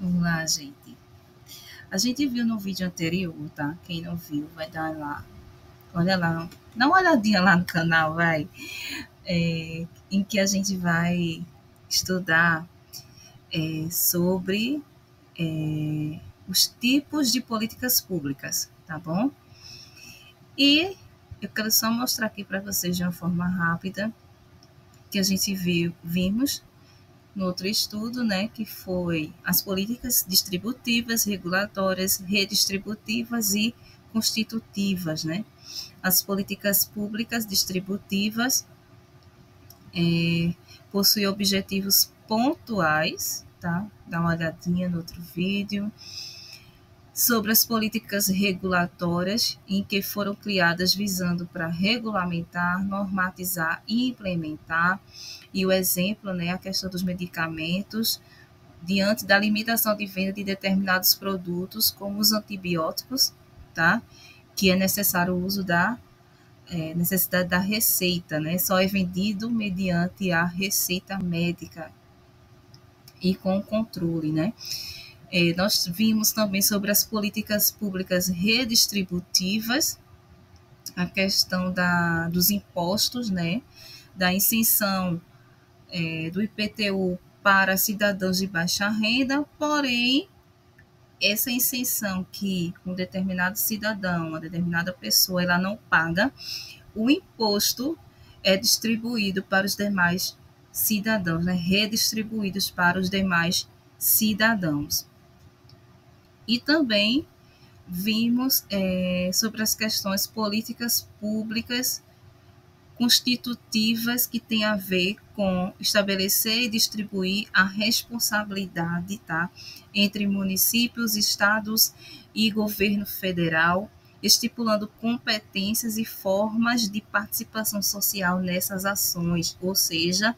Vamos lá, gente. A gente viu no vídeo anterior, tá? Quem não viu, vai dar lá. Olha lá. Dá uma olhadinha lá no canal, vai. Em que a gente vai estudar sobre os tipos de políticas públicas, tá bom? E eu quero só mostrar aqui para vocês de uma forma rápida que a gente vimos no outro estudo, né, que foi as políticas distributivas, regulatórias, redistributivas e constitutivas, né? As políticas públicas distributivas possuem objetivos pontuais, tá? Dá uma olhadinha no outro vídeo. Sobre as políticas regulatórias, em que foram criadas visando para regulamentar, normatizar e implementar. E o exemplo, né, a questão dos medicamentos, diante da limitação de venda de determinados produtos, como os antibióticos, tá? Que é necessário o uso da necessidade da receita, né? Só é vendido mediante a receita médica e com controle, né? Nós vimos também sobre as políticas públicas redistributivas, a questão dos impostos, né? Da isenção do IPTU para cidadãos de baixa renda, porém, essa isenção que um determinado cidadão, uma determinada pessoa, ela não paga, o imposto é distribuído para os demais cidadãos, né? Redistribuídos para os demais cidadãos. E também vimos sobre as questões políticas públicas constitutivas que tem a ver com estabelecer e distribuir a responsabilidade, tá, entre municípios, estados e governo federal, estipulando competências e formas de participação social nessas ações, ou seja,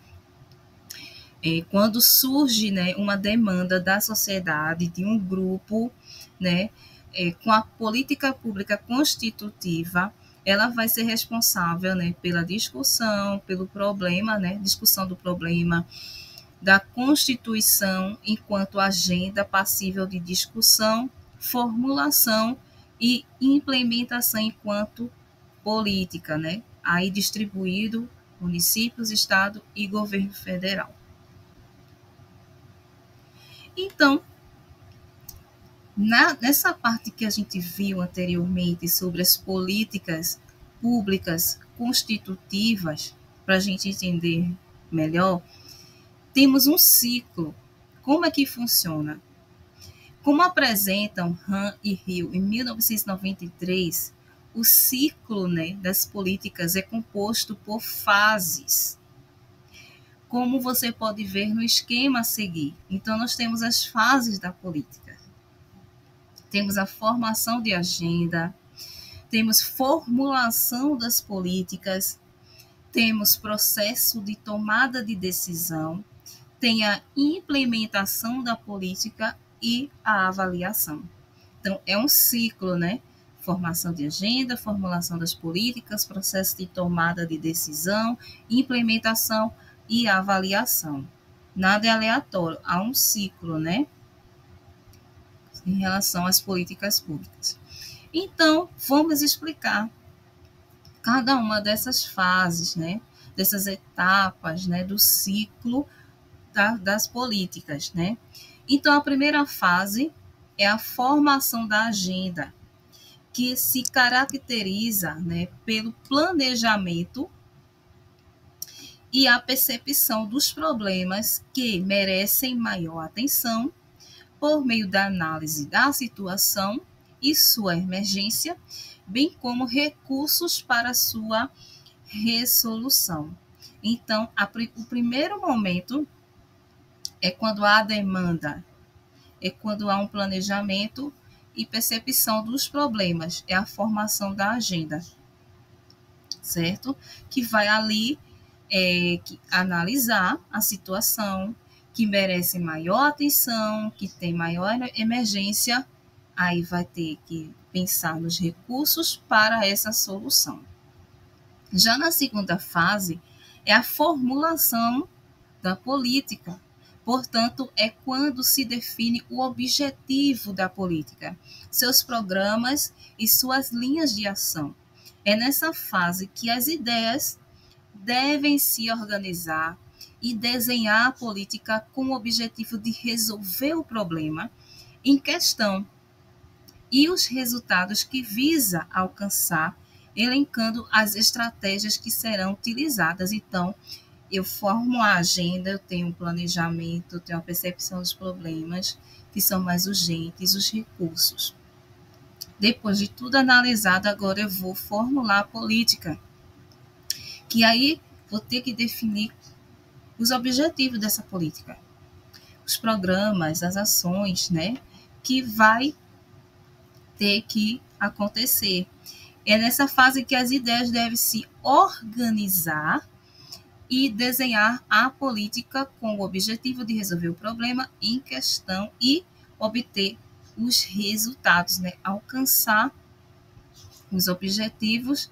quando surge, né, uma demanda da sociedade, de um grupo, né, com a política pública constitutiva, ela vai ser responsável, né, pela discussão, pelo problema, né, discussão do problema, da Constituição enquanto agenda passível de discussão, formulação e implementação enquanto política, né, aí distribuído municípios, estado e governo federal. Então, nessa parte que a gente viu anteriormente sobre as políticas públicas constitutivas, para a gente entender melhor, temos um ciclo. Como é que funciona? Como apresentam Han e Hill em 1993, o ciclo, né, das políticas é composto por fases, como você pode ver no esquema a seguir. Então, nós temos as fases da política. Temos a formação de agenda, temos formulação das políticas, temos processo de tomada de decisão, tem a implementação da política e a avaliação. Então, é um ciclo, né? Formação de agenda, formulação das políticas, processo de tomada de decisão, implementação e avaliação. Nada é aleatório, há um ciclo, né? Em relação às políticas públicas. Então, vamos explicar cada uma dessas fases, né? Dessas etapas, né? Do ciclo das políticas, né? Então, a primeira fase é a formação da agenda, que se caracteriza, né, pelo planejamento e a percepção dos problemas que merecem maior atenção por meio da análise da situação e sua emergência, bem como recursos para sua resolução. Então, o primeiro momento é quando há demanda, é quando há um planejamento e percepção dos problemas, é a formação da agenda, certo? Que vai ali analisar a situação, que merece maior atenção, que tem maior emergência, aí vai ter que pensar nos recursos para essa solução. Já na segunda fase, é a formulação da política, Portanto, é quando se define o objetivo da política, seus programas e suas linhas de ação. É nessa fase que as ideias devem se organizar e desenhar a política com o objetivo de resolver o problema em questão e os resultados que visa alcançar, elencando as estratégias que serão utilizadas. Então, eu formo a agenda, eu tenho um planejamento, eu tenho a percepção dos problemas que são mais urgentes, os recursos. Depois de tudo analisado, agora eu vou formular a política, que aí vou ter que definir os objetivos dessa política, os programas, as ações, né, que vai ter que acontecer. É nessa fase que as ideias devem se organizar e desenhar a política com o objetivo de resolver o problema em questão e obter os resultados, né? Alcançar os objetivos,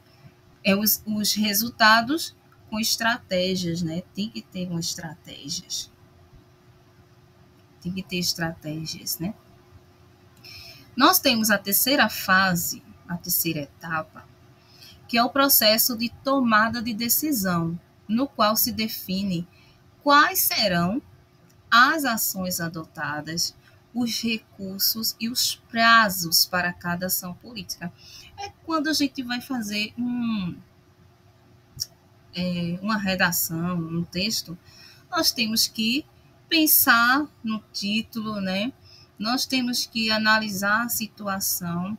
os resultados com estratégias, né? Tem que ter estratégias. Tem que ter estratégias, né? Nós temos a terceira fase, a terceira etapa, que é o processo de tomada de decisão, no qual se define quais serão as ações adotadas, os recursos e os prazos para cada ação política. É quando a gente vai fazer uma redação, um texto, nós temos que pensar no título, né? Nós temos que analisar a situação,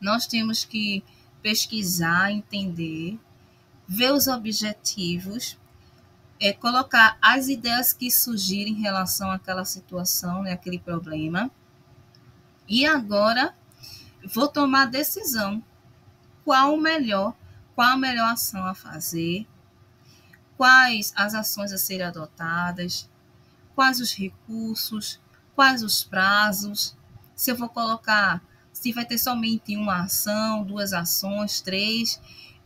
nós temos que pesquisar, entender, ver os objetivos, colocar as ideias que surgirem em relação àquela situação, né, aquele problema. E agora vou tomar a decisão. Qual a melhor ação a fazer? Quais as ações a serem adotadas? Quais os recursos? Quais os prazos? Se eu vou colocar, se vai ter somente uma ação, duas ações, três,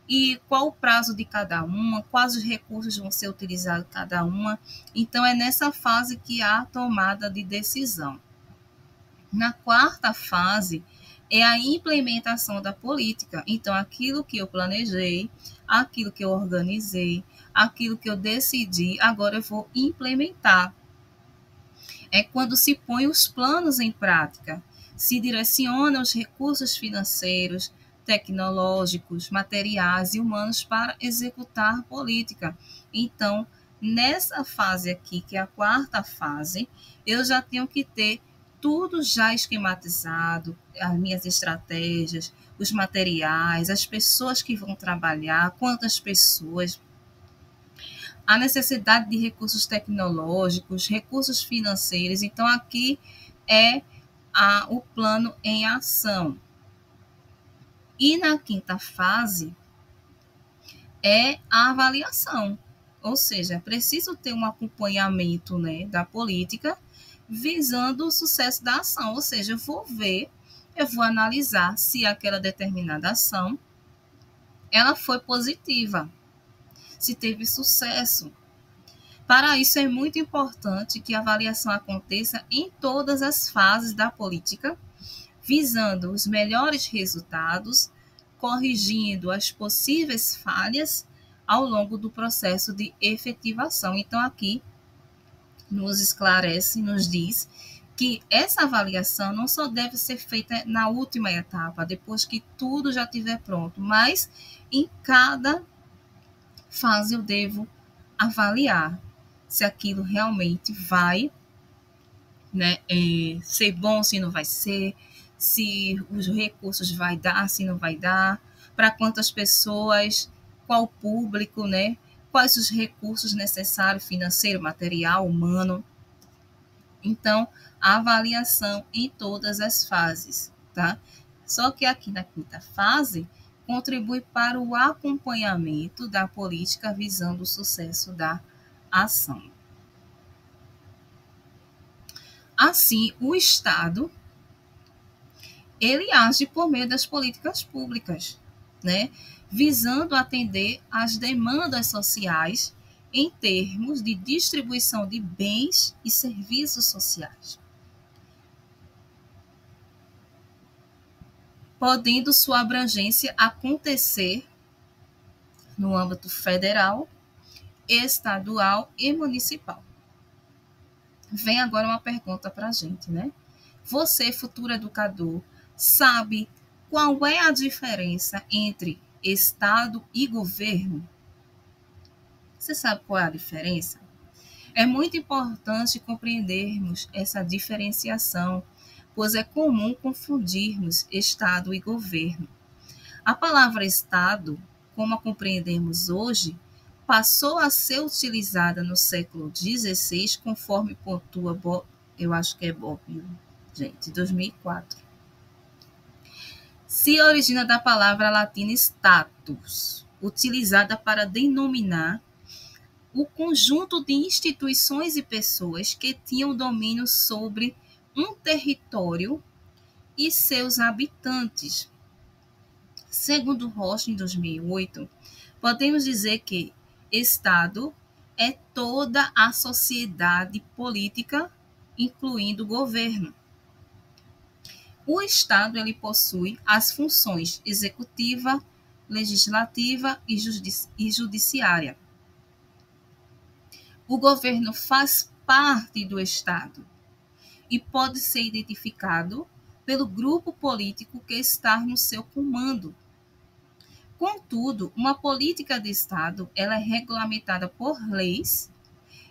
e qual o prazo de cada uma, quais os recursos vão ser utilizados cada uma. Então, é nessa fase que há a tomada de decisão. Na quarta fase, é a implementação da política. Então, aquilo que eu planejei, aquilo que eu organizei, aquilo que eu decidi, agora eu vou implementar. É quando se põe os planos em prática, se direciona os recursos financeiros, tecnológicos, materiais e humanos para executar política. Então, nessa fase aqui, que é a quarta fase, eu já tenho que ter tudo já esquematizado, as minhas estratégias, os materiais, as pessoas que vão trabalhar, quantas pessoas, a necessidade de recursos tecnológicos, recursos financeiros. Então, aqui é o plano em ação. E na quinta fase é a avaliação, ou seja, é preciso ter um acompanhamento, né, da política visando o sucesso da ação, ou seja, eu vou analisar se aquela determinada ação ela foi positiva, se teve sucesso. Para isso é muito importante que a avaliação aconteça em todas as fases da política, visando os melhores resultados, corrigindo as possíveis falhas ao longo do processo de efetivação. Então, aqui nos esclarece, nos diz que essa avaliação não só deve ser feita na última etapa, depois que tudo já estiver pronto, mas em cada fase eu devo avaliar se aquilo realmente vai, né, ser bom, se não vai ser, se os recursos vai dar, se não vai dar, para quantas pessoas, qual público, né? Quais os recursos necessários, financeiro, material, humano. Então, a avaliação em todas as fases, tá? Só que aqui na quinta fase, contribui para o acompanhamento da política visando o sucesso da ação. Assim, o Estado ele age por meio das políticas públicas, né? Visando atender às demandas sociais em termos de distribuição de bens e serviços sociais, podendo sua abrangência acontecer no âmbito federal, estadual e municipal. Vem agora uma pergunta para a gente, né? Você, futuro educador, sabe qual é a diferença entre Estado e governo? Você sabe qual é a diferença? É muito importante compreendermos essa diferenciação, pois é comum confundirmos Estado e governo. A palavra Estado, como a compreendemos hoje, passou a ser utilizada no século XVI, conforme pontua, eu acho que é Bobbio, gente, 2004. Se origina da palavra latina status, utilizada para denominar o conjunto de instituições e pessoas que tinham domínio sobre um território e seus habitantes. Segundo Rocha, em 2008, podemos dizer que Estado é toda a sociedade política, incluindo o governo. O Estado ele possui as funções executiva, legislativa e judiciária. O governo faz parte do Estado e pode ser identificado pelo grupo político que está no seu comando. Contudo, uma política de Estado ela é regulamentada por leis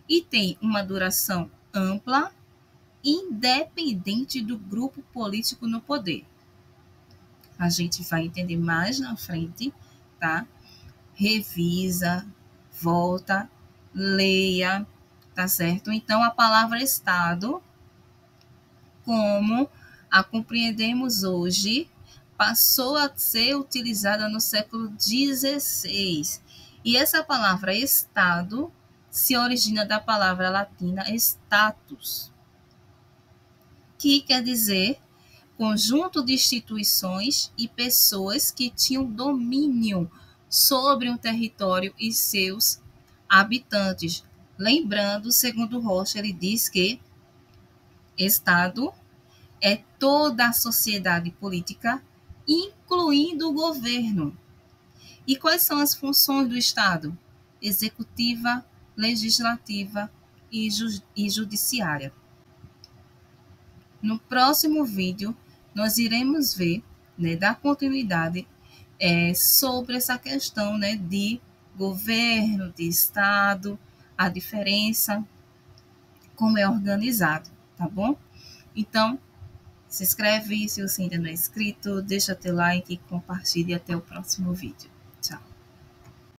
e tem uma duração ampla, independente do grupo político no poder. A gente vai entender mais na frente, tá? Revisa, volta, leia, tá certo? Então, a palavra Estado, como a compreendemos hoje, passou a ser utilizada no século XVI. E essa palavra Estado se origina da palavra latina status, que quer dizer conjunto de instituições e pessoas que tinham domínio sobre um território e seus habitantes. Lembrando, segundo Rocha, ele diz que Estado é toda a sociedade política, incluindo o governo. E quais são as funções do Estado? Executiva, legislativa e judiciária. No próximo vídeo, nós iremos ver, né, dar continuidade sobre essa questão, né, de governo, de Estado, a diferença, como é organizado, tá bom? Então, se inscreve se você ainda não é inscrito, deixa teu like e compartilhe até o próximo vídeo.